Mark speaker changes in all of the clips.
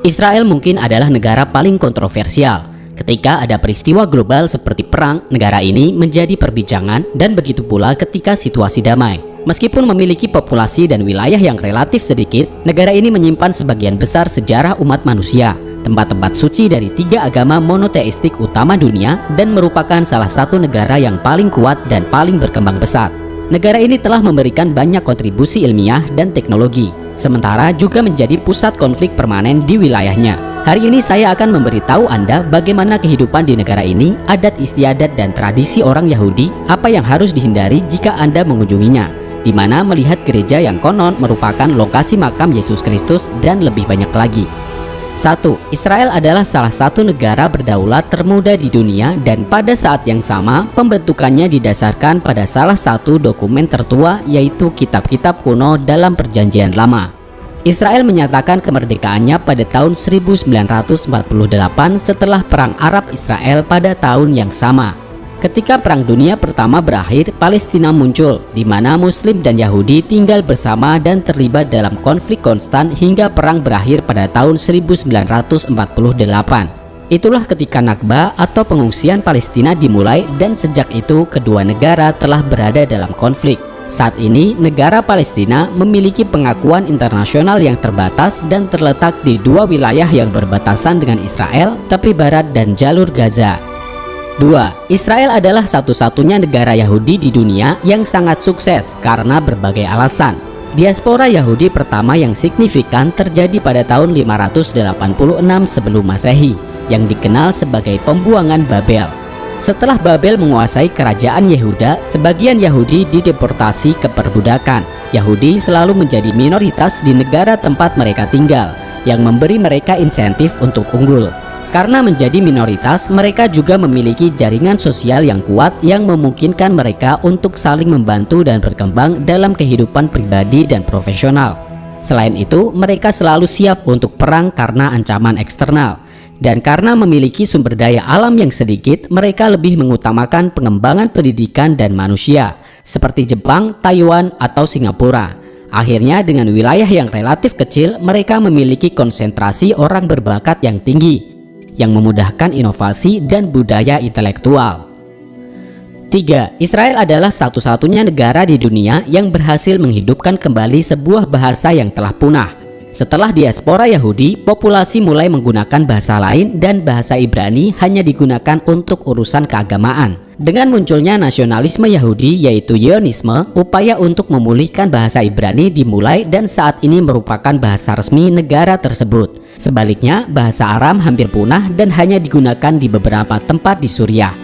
Speaker 1: Israel mungkin adalah negara paling kontroversial. Ketika ada peristiwa global seperti perang, negara ini menjadi perbincangan, dan begitu pula ketika situasi damai. Meskipun memiliki populasi dan wilayah yang relatif sedikit, negara ini menyimpan sebagian besar sejarah umat manusia, tempat-tempat suci dari 3 agama monoteistik utama dunia, dan merupakan salah satu negara yang paling kuat dan paling berkembang pesat. Negara ini telah memberikan banyak kontribusi ilmiah dan teknologi, sementara juga menjadi pusat konflik permanen di wilayahnya. Hari ini saya akan memberitahu Anda bagaimana kehidupan di negara ini, adat istiadat dan tradisi orang Yahudi, apa yang harus dihindari jika Anda mengunjunginya, di mana melihat gereja yang konon merupakan lokasi makam Yesus Kristus, dan lebih banyak lagi. 1. Israel adalah salah satu negara berdaulat termuda di dunia, dan pada saat yang sama pembentukannya didasarkan pada salah satu dokumen tertua, yaitu kitab-kitab kuno dalam Perjanjian Lama. Israel menyatakan kemerdekaannya pada tahun 1948 setelah Perang Arab Israel pada tahun yang sama. Ketika Perang Dunia Pertama berakhir, Palestina muncul, di mana Muslim dan Yahudi tinggal bersama dan terlibat dalam konflik konstan hingga perang berakhir pada tahun 1948. Itulah ketika Nakba atau pengungsian Palestina dimulai, dan sejak itu kedua negara telah berada dalam konflik. Saat ini, negara Palestina memiliki pengakuan internasional yang terbatas dan terletak di 2 wilayah yang berbatasan dengan Israel, tepi barat dan jalur Gaza. 2. Israel adalah satu-satunya negara Yahudi di dunia yang sangat sukses karena berbagai alasan. Diaspora Yahudi pertama yang signifikan terjadi pada tahun 586 sebelum Masehi, yang dikenal sebagai pembuangan Babel. Setelah Babel menguasai kerajaan Yehuda, sebagian Yahudi dideportasi ke perbudakan. Yahudi selalu menjadi minoritas di negara tempat mereka tinggal, yang memberi mereka insentif untuk unggul. Karena menjadi minoritas, mereka juga memiliki jaringan sosial yang kuat yang memungkinkan mereka untuk saling membantu dan berkembang dalam kehidupan pribadi dan profesional. Selain itu, mereka selalu siap untuk perang karena ancaman eksternal. Dan karena memiliki sumber daya alam yang sedikit, mereka lebih mengutamakan pengembangan pendidikan dan manusia, seperti Jepang, Taiwan, atau Singapura. Akhirnya, dengan wilayah yang relatif kecil, mereka memiliki konsentrasi orang berbakat yang tinggi, yang memudahkan inovasi dan budaya intelektual. 3. Israel adalah satu-satunya negara di dunia yang berhasil menghidupkan kembali sebuah bahasa yang telah punah. Setelah diaspora Yahudi, populasi mulai menggunakan bahasa lain, dan bahasa Ibrani hanya digunakan untuk urusan keagamaan. Dengan munculnya nasionalisme Yahudi, yaitu Zionisme, upaya untuk memulihkan bahasa Ibrani dimulai, dan saat ini merupakan bahasa resmi negara tersebut. Sebaliknya, bahasa Aram hampir punah dan hanya digunakan di beberapa tempat di Suriah.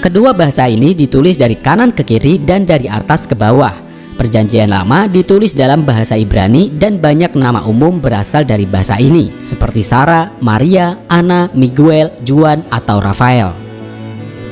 Speaker 1: Kedua bahasa ini ditulis dari kanan ke kiri dan dari atas ke bawah. Perjanjian Lama ditulis dalam bahasa Ibrani, dan banyak nama umum berasal dari bahasa ini, seperti Sarah, Maria, Anna, Miguel, Juan, atau Rafael.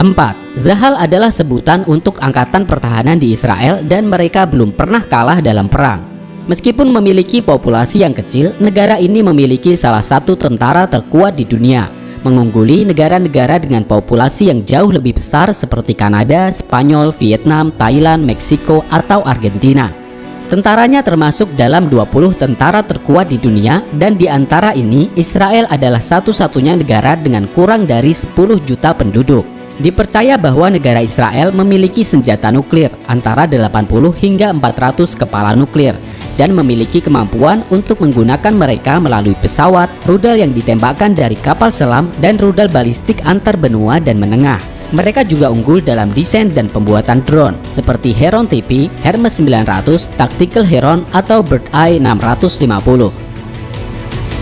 Speaker 1: 4. Zahal adalah sebutan untuk angkatan pertahanan di Israel, dan mereka belum pernah kalah dalam perang. Meskipun memiliki populasi yang kecil, negara ini memiliki salah satu tentara terkuat di dunia, mengungguli negara-negara dengan populasi yang jauh lebih besar seperti Kanada, Spanyol, Vietnam, Thailand, Meksiko, atau Argentina. Tentaranya termasuk dalam 20 tentara terkuat di dunia, dan di antara ini Israel adalah satu-satunya negara dengan kurang dari 10 juta penduduk. Dipercaya bahwa negara Israel memiliki senjata nuklir antara 80 hingga 400 kepala nuklir, dan memiliki kemampuan untuk menggunakan mereka melalui pesawat, rudal yang ditembakkan dari kapal selam, dan rudal balistik antar benua dan menengah. Mereka juga unggul dalam desain dan pembuatan drone seperti Heron TP, Hermes 900, Tactical Heron, atau Bird Eye 650.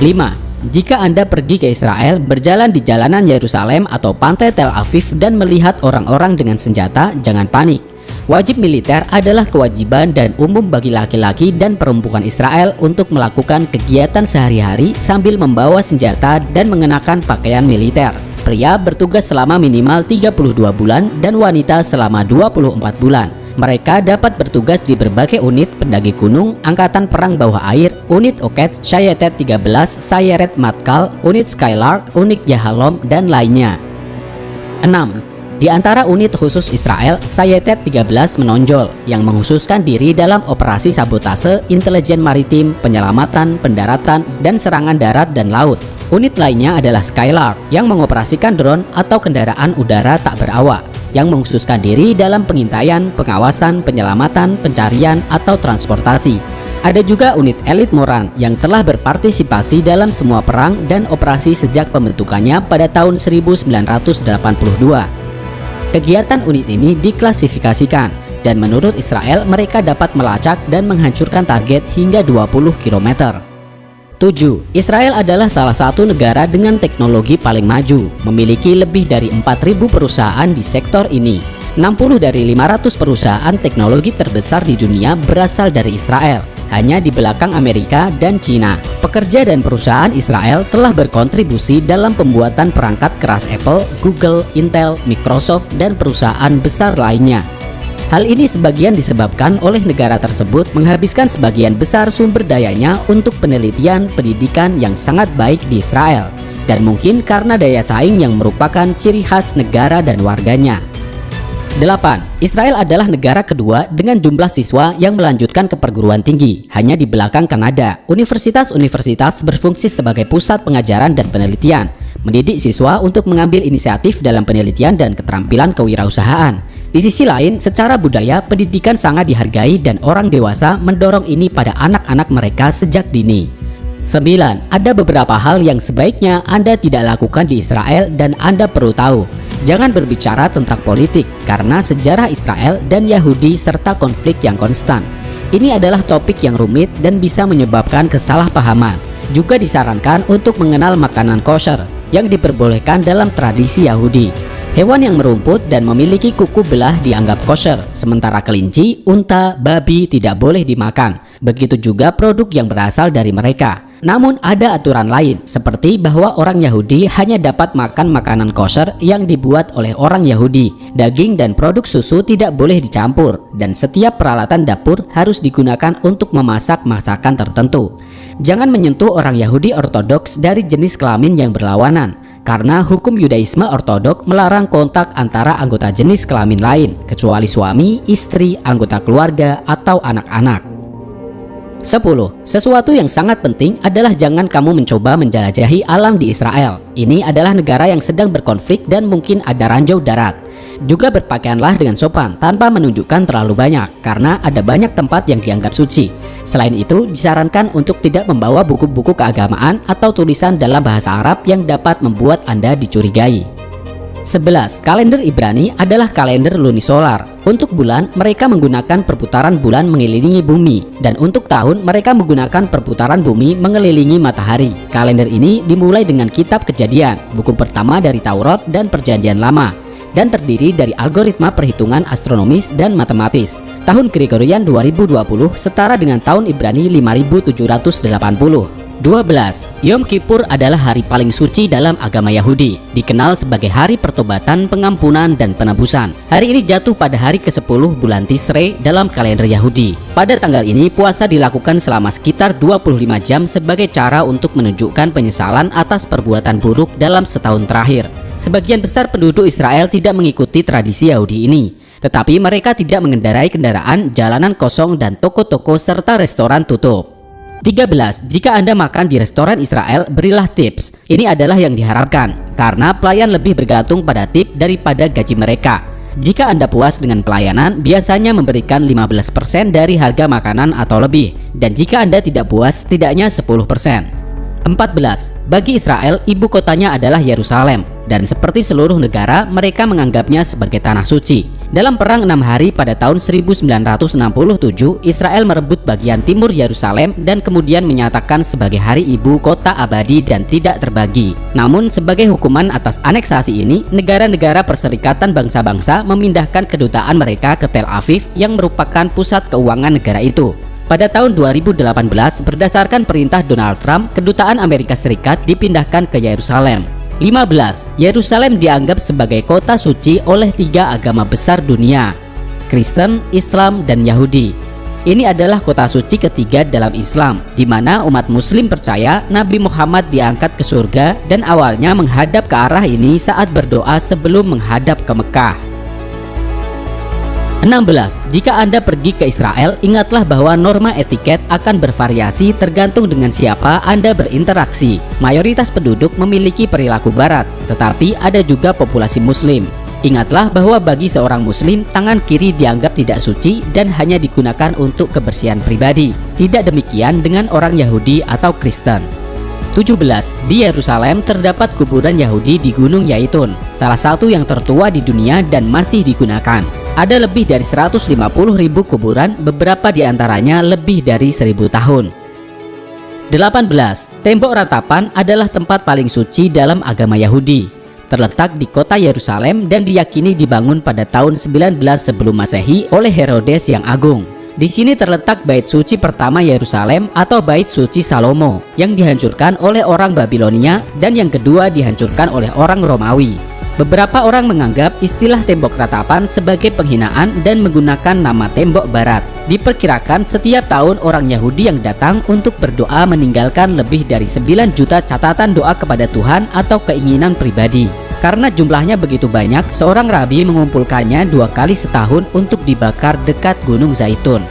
Speaker 1: 5. Jika Anda pergi ke Israel, berjalan di jalanan Yerusalem atau pantai Tel Aviv dan melihat orang-orang dengan senjata, jangan panik. Wajib militer adalah kewajiban dan umum bagi laki-laki dan perempuan Israel untuk melakukan kegiatan sehari-hari sambil membawa senjata dan mengenakan pakaian militer. Pria bertugas selama minimal 32 bulan dan wanita selama 24 bulan. Mereka dapat bertugas di berbagai unit pendaki gunung, angkatan perang bawah air, unit Oket, Shayetet 13, Sayeret Matkal, unit Skylark, unit Yahalom, dan lainnya. 6. Di antara unit khusus Israel, Sayetet 13 menonjol yang menghususkan diri dalam operasi sabotase, intelijen maritim, penyelamatan, pendaratan, dan serangan darat dan laut. Unit lainnya adalah Skylark yang mengoperasikan drone atau kendaraan udara tak berawak yang menghususkan diri dalam pengintaian, pengawasan, penyelamatan, pencarian, atau transportasi. Ada juga unit elit Moran yang telah berpartisipasi dalam semua perang dan operasi sejak pembentukannya pada tahun 1982. Kegiatan unit ini diklasifikasikan dan menurut Israel mereka dapat melacak dan menghancurkan target hingga 20 km. 7. Israel adalah salah satu negara dengan teknologi paling maju, memiliki lebih dari 4.000 perusahaan di sektor ini. 60 dari 500 perusahaan teknologi terbesar di dunia berasal dari Israel, hanya di belakang Amerika dan Cina. Pekerja dan perusahaan Israel telah berkontribusi dalam pembuatan perangkat keras Apple, Google, Intel, Microsoft, dan perusahaan besar lainnya. Hal ini sebagian disebabkan oleh negara tersebut menghabiskan sebagian besar sumber dayanya untuk penelitian pendidikan yang sangat baik di Israel, dan mungkin karena daya saing yang merupakan ciri khas negara dan warganya. 8. Israel adalah negara kedua dengan jumlah siswa yang melanjutkan ke perguruan tinggi, hanya di belakang Kanada. Universitas-universitas berfungsi sebagai pusat pengajaran dan penelitian, mendidik siswa untuk mengambil inisiatif dalam penelitian dan keterampilan kewirausahaan. Di sisi lain, secara budaya, pendidikan sangat dihargai dan orang dewasa mendorong ini pada anak-anak mereka sejak dini. 9. Ada beberapa hal yang sebaiknya Anda tidak lakukan di Israel dan Anda perlu tahu. Jangan berbicara tentang politik, karena sejarah Israel dan Yahudi serta konflik yang konstan. Ini adalah topik yang rumit dan bisa menyebabkan kesalahpahaman. Juga disarankan untuk mengenal makanan kosher yang diperbolehkan dalam tradisi Yahudi. Hewan yang merumput dan memiliki kuku belah dianggap kosher, sementara kelinci, unta, babi tidak boleh dimakan. Begitu juga produk yang berasal dari mereka. Namun ada aturan lain, seperti bahwa orang Yahudi hanya dapat makan makanan kosher yang dibuat oleh orang Yahudi. Daging dan produk susu tidak boleh dicampur, dan setiap peralatan dapur harus digunakan untuk memasak masakan tertentu. Jangan menyentuh orang Yahudi Ortodoks dari jenis kelamin yang berlawanan, karena hukum Yudaisme Ortodok melarang kontak antara anggota jenis kelamin lain, kecuali suami, istri, anggota keluarga, atau anak-anak. 10. Sesuatu yang sangat penting adalah jangan kamu mencoba menjelajahi alam di Israel. Ini adalah negara yang sedang berkonflik dan mungkin ada ranjau darat. Juga berpakaianlah dengan sopan tanpa menunjukkan terlalu banyak, karena ada banyak tempat yang dianggap suci. Selain itu, disarankan untuk tidak membawa buku-buku keagamaan atau tulisan dalam bahasa Arab yang dapat membuat Anda dicurigai. 11. Kalender Ibrani adalah kalender lunisolar. Untuk bulan, mereka menggunakan perputaran bulan mengelilingi bumi, dan untuk tahun, mereka menggunakan perputaran bumi mengelilingi matahari. Kalender ini dimulai dengan Kitab Kejadian, buku pertama dari Taurat dan Perjanjian Lama, dan terdiri dari algoritma perhitungan astronomis dan matematis. Tahun Gregorian 2020 setara dengan tahun Ibrani 5780. 12. Yom Kippur adalah hari paling suci dalam agama Yahudi, dikenal sebagai hari pertobatan, pengampunan, dan penebusan. Hari ini jatuh pada hari ke-10 bulan Tishrei dalam kalender Yahudi. Pada tanggal ini, puasa dilakukan selama sekitar 25 jam sebagai cara untuk menunjukkan penyesalan atas perbuatan buruk dalam setahun terakhir. Sebagian besar penduduk Israel tidak mengikuti tradisi Yahudi ini, tetapi mereka tidak mengendarai kendaraan, jalanan kosong, dan toko-toko serta restoran tutup. 13. Jika Anda makan di restoran Israel, berilah tips. Ini adalah yang diharapkan, karena pelayan lebih bergantung pada tip daripada gaji mereka. Jika Anda puas dengan pelayanan, biasanya memberikan 15% dari harga makanan atau lebih. Dan jika Anda tidak puas, setidaknya 10%. 14. Bagi Israel, ibu kotanya adalah Yerusalem, dan seperti seluruh negara, mereka menganggapnya sebagai tanah suci. Dalam perang 6 hari pada tahun 1967, Israel merebut bagian timur Yerusalem dan kemudian menyatakan sebagai hari ibu kota abadi dan tidak terbagi. Namun sebagai hukuman atas aneksasi ini, negara-negara Perserikatan Bangsa-Bangsa memindahkan kedutaan mereka ke Tel Aviv yang merupakan pusat keuangan negara itu. Pada tahun 2018, berdasarkan perintah Donald Trump, kedutaan Amerika Serikat dipindahkan ke Yerusalem. 15. Yerusalem dianggap sebagai kota suci oleh 3 agama besar dunia, Kristen, Islam, dan Yahudi. Ini adalah kota suci ketiga dalam Islam, di mana umat muslim percaya Nabi Muhammad diangkat ke surga dan awalnya menghadap ke arah ini saat berdoa sebelum menghadap ke Mekah. 16. Jika Anda pergi ke Israel, ingatlah bahwa norma etiket akan bervariasi tergantung dengan siapa Anda berinteraksi. Mayoritas penduduk memiliki perilaku barat, tetapi ada juga populasi muslim. Ingatlah bahwa bagi seorang muslim, tangan kiri dianggap tidak suci dan hanya digunakan untuk kebersihan pribadi. Tidak demikian dengan orang Yahudi atau Kristen. 17. Di Yerusalem terdapat kuburan Yahudi di Gunung Yaitun, salah satu yang tertua di dunia dan masih digunakan. Ada lebih dari 150.000 kuburan, beberapa di antaranya lebih dari 1000 tahun. 18. Tembok ratapan adalah tempat paling suci dalam agama Yahudi. Terletak di kota Yerusalem dan diyakini dibangun pada tahun 19 sebelum Masehi oleh Herodes yang Agung. Di sini terletak bait suci pertama Yerusalem atau bait suci Salomo yang dihancurkan oleh orang Babilonia dan yang kedua dihancurkan oleh orang Romawi. Beberapa orang menganggap istilah tembok ratapan sebagai penghinaan dan menggunakan nama tembok barat. Diperkirakan setiap tahun orang Yahudi yang datang untuk berdoa meninggalkan lebih dari 9 juta catatan doa kepada Tuhan atau keinginan pribadi. Karena jumlahnya begitu banyak, seorang rabi mengumpulkannya 2 kali setahun untuk dibakar dekat Gunung Zaitun.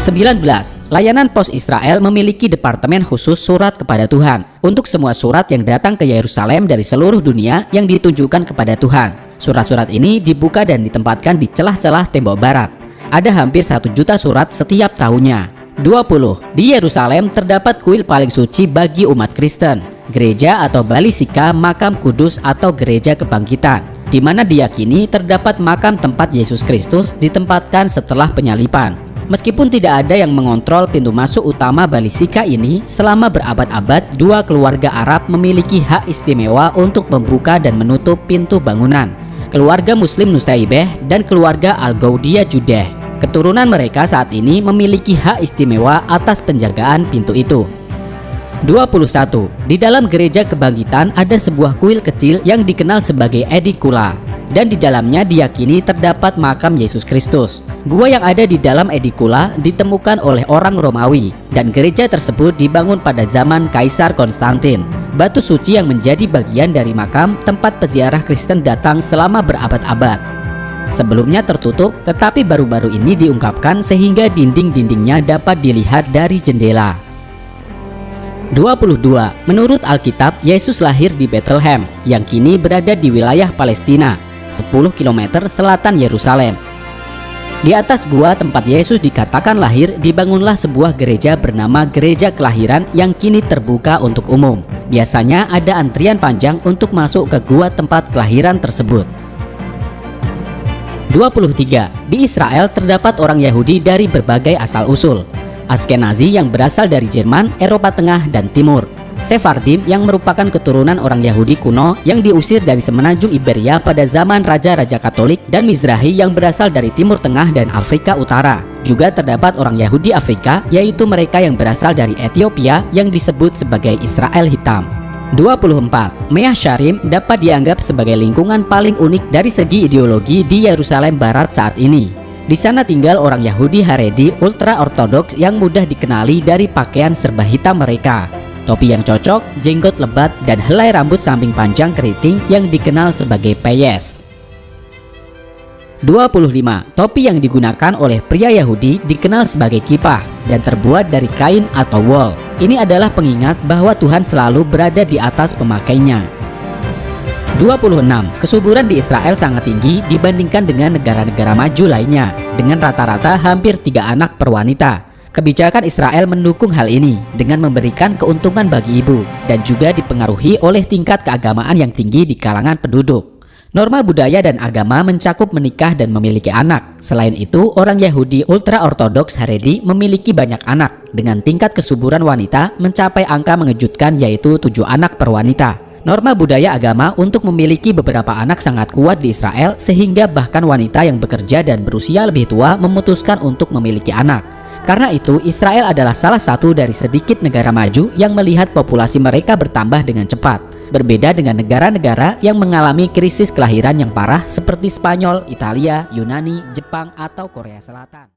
Speaker 1: 19. Layanan Pos Israel memiliki departemen khusus surat kepada Tuhan untuk semua surat yang datang ke Yerusalem dari seluruh dunia yang ditujukan kepada Tuhan. Surat-surat ini dibuka dan ditempatkan di celah-celah tembok barat. Ada hampir 1 juta surat setiap tahunnya. 20. Di Yerusalem terdapat kuil paling suci bagi umat Kristen, gereja atau balisika makam kudus atau gereja kebangkitan, di mana diyakini terdapat makam tempat Yesus Kristus ditempatkan setelah penyaliban. Meskipun tidak ada yang mengontrol pintu masuk utama balisika ini, selama berabad-abad dua keluarga Arab memiliki hak istimewa untuk membuka dan menutup pintu bangunan. Keluarga Muslim Nusaibeh dan keluarga Al-Gaudia Judeh. Keturunan mereka saat ini memiliki hak istimewa atas penjagaan pintu itu. 21. Di dalam gereja kebangkitan ada sebuah kuil kecil yang dikenal sebagai Edikula, dan di dalamnya diyakini terdapat makam Yesus Kristus. Gua yang ada di dalam Edikula ditemukan oleh orang Romawi, dan gereja tersebut dibangun pada zaman Kaisar Konstantin. Batu suci yang menjadi bagian dari makam tempat peziarah Kristen datang selama berabad-abad. Sebelumnya tertutup, tetapi baru-baru ini diungkapkan sehingga dinding-dindingnya dapat dilihat dari jendela. 22. Menurut Alkitab, Yesus lahir di Bethlehem, yang kini berada di wilayah Palestina, 10 km selatan Yerusalem. Di atas gua tempat Yesus dikatakan lahir, dibangunlah sebuah gereja bernama Gereja Kelahiran yang kini terbuka untuk umum. Biasanya ada antrian panjang untuk masuk ke gua tempat kelahiran tersebut. 23. Di Israel terdapat orang Yahudi dari berbagai asal-usul. Askenazi yang berasal dari Jerman, Eropa Tengah, dan Timur. Sephardim yang merupakan keturunan orang Yahudi kuno yang diusir dari semenanjung Iberia pada zaman Raja-Raja Katolik, dan Mizrahi yang berasal dari Timur Tengah dan Afrika Utara. Juga terdapat orang Yahudi Afrika, yaitu mereka yang berasal dari Ethiopia yang disebut sebagai Israel Hitam. 24. Mea Sharim dapat dianggap sebagai lingkungan paling unik dari segi ideologi di Yerusalem Barat saat ini. Di sana tinggal orang Yahudi Haredi ultra-ortodoks yang mudah dikenali dari pakaian serba hitam mereka, topi yang cocok, jenggot lebat, dan helai rambut samping panjang keriting yang dikenal sebagai peyes. 25. Topi yang digunakan oleh pria Yahudi dikenal sebagai kipah dan terbuat dari kain atau wol. Ini adalah pengingat bahwa Tuhan selalu berada di atas pemakainya. 26. Kesuburan di Israel sangat tinggi dibandingkan dengan negara-negara maju lainnya, dengan rata-rata hampir 3 anak per wanita. Kebijakan Israel mendukung hal ini dengan memberikan keuntungan bagi ibu, dan juga dipengaruhi oleh tingkat keagamaan yang tinggi di kalangan penduduk. Norma budaya dan agama mencakup menikah dan memiliki anak. Selain itu, orang Yahudi ultra-ortodoks Haredi memiliki banyak anak, dengan tingkat kesuburan wanita mencapai angka mengejutkan, yaitu 7 anak per wanita. Norma budaya agama untuk memiliki beberapa anak sangat kuat di Israel, sehingga bahkan wanita yang bekerja dan berusia lebih tua memutuskan untuk memiliki anak. Karena itu, Israel adalah salah satu dari sedikit negara maju yang melihat populasi mereka bertambah dengan cepat. Berbeda dengan negara-negara yang mengalami krisis kelahiran yang parah seperti Spanyol, Italia, Yunani, Jepang, atau Korea Selatan.